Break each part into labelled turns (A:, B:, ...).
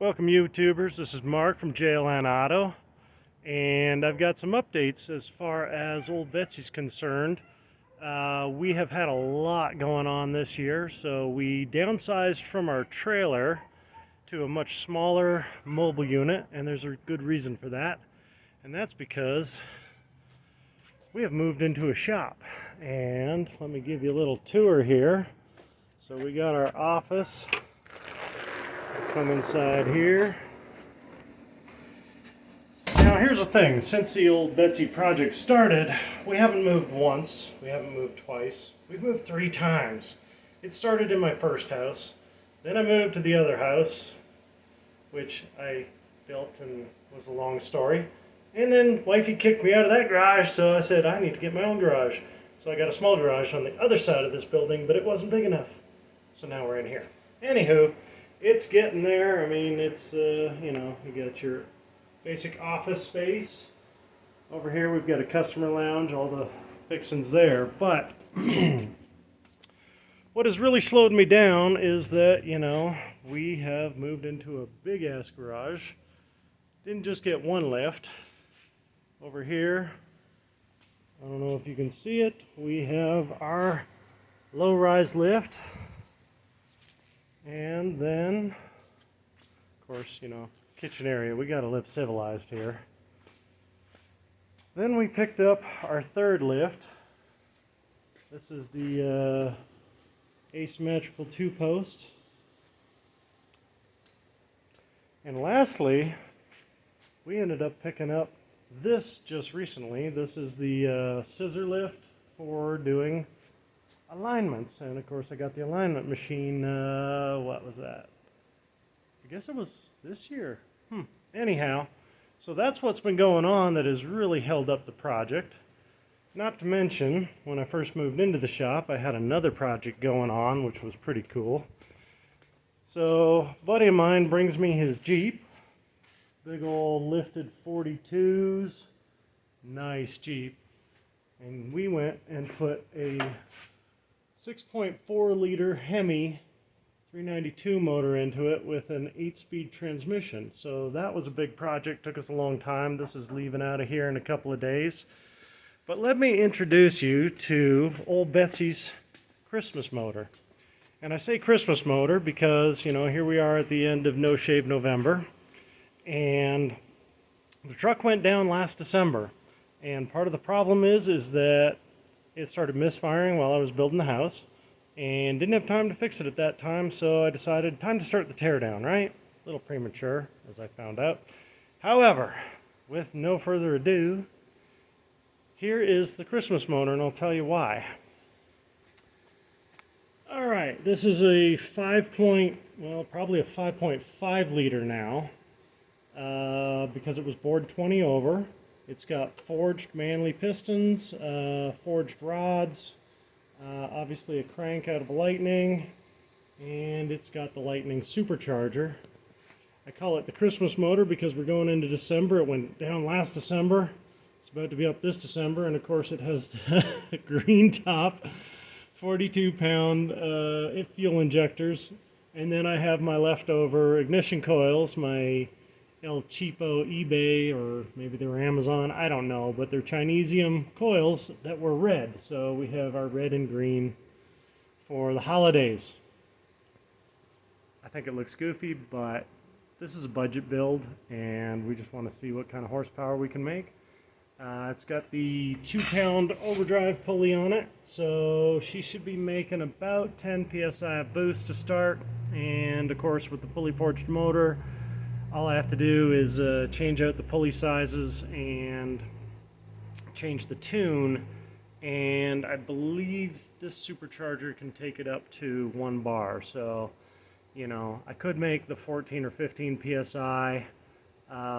A: Welcome YouTubers, this is Mark from JLN Auto, and I've got some updates as far as Ole Betsy's concerned. We have had a lot going on this year, so we downsized from our trailer to a much smaller mobile unit, and there's a good reason for that, and that's because we have moved into a shop. And let me give you a little tour here. So we got our office. Come inside here. Now here's the thing, since the Ole Betsy project started, we haven't moved once, we haven't moved twice, we've moved 3 times. It started in my first house, then I moved to the other house, which I built and was a long story, and then wifey kicked me out of that garage, so I said I need to get my own garage. So I got a small garage on the other side of this building, but it wasn't big enough, so now we're in here. Anywho, it's getting there. I mean, it's, you know, you got your basic office space. Over here we've got a customer lounge, all the fixings there. But what has really slowed me down is that, you know, we have moved into a big-ass garage. Didn't just get one lift. Over here, I don't know if you can see it, we have our low-rise lift. And then, of course, you know, kitchen area. We got to live civilized here. Then we picked up our third lift. This is the asymmetrical 2-post. And lastly, we ended up picking up this just recently. This is the scissor lift for doing alignments, and of course I got the alignment machine, what was that? I guess it was this year. Anyhow, so that's what's been going on that has really held up the project. Not to mention, when I first moved into the shop, I had another project going on, which was pretty cool. So, a buddy of mine brings me his Jeep. Big old lifted 42s. Nice Jeep. And we went and put a 6.4 liter Hemi 392 motor into it with an 8-speed transmission. So that was a big project, took us a long time. This is leaving out of here in a couple of days. But let me introduce you to Ole Betsy's Christmas motor. And I say Christmas motor because, you know, here we are at the end of No Shave November, and the truck went down last December. And part of the problem is that it started misfiring while I was building the house and didn't have time to fix it at that time, so I decided time to start the teardown, right? A little premature, as I found out. However, with no further ado, here is the Christmas motor, and I'll tell you why. Alright, this is a probably a 5.5 liter now, because it was bored 20 over. It's got forged Manley pistons, forged rods, obviously a crank out of a Lightning, and it's got the Lightning supercharger. I call it the Christmas motor because we're going into December. It went down last December. It's about to be up this December, and of course it has the green top, 42-pound fuel injectors, and then I have my leftover ignition coils, my El Cheapo eBay, or maybe they were Amazon, I don't know, but they're Chinesium coils that were red. So we have our red and green for the holidays. I think it looks goofy, but this is a budget build, and we just want to see what kind of horsepower we can make. It's got the 2-pound overdrive pulley on it, so she should be making about 10 psi of boost to start, and of course with the fully forged motor, all I have to do is change out the pulley sizes and change the tune, and I believe this supercharger can take it up to 1 bar. So, you know, I could make the 14 or 15 psi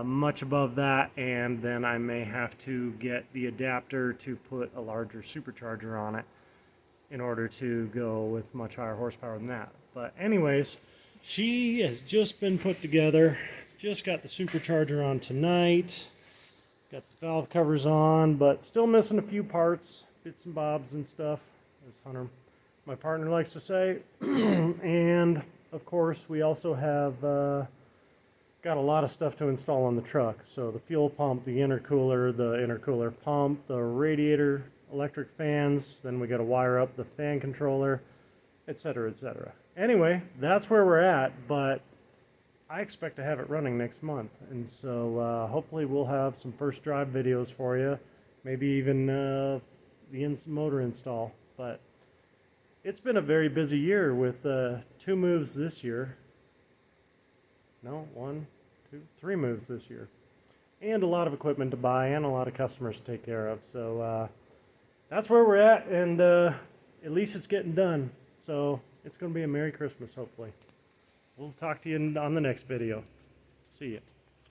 A: much above that, and then I may have to get the adapter to put a larger supercharger on it in order to go with much higher horsepower than that. But anyways, she has just been put together. Just got the supercharger on tonight. Got the valve covers on, but still missing a few parts, bits and bobs and stuff, as Hunter, my partner, likes to say. And of course, we also have got a lot of stuff to install on the truck. So the fuel pump, the intercooler pump, the radiator, electric fans, then we got to wire up the fan controller, etc., etc. Anyway, that's where we're at, but I expect to have it running next month, and so hopefully we'll have some first drive videos for you, maybe even the motor install. But it's been a very busy year with 2 moves this year. No, 1, 2, 3 moves this year. And a lot of equipment to buy and a lot of customers to take care of. So that's where we're at, and at least it's getting done. So it's going to be a Merry Christmas, hopefully. We'll talk to you on the next video. See ya.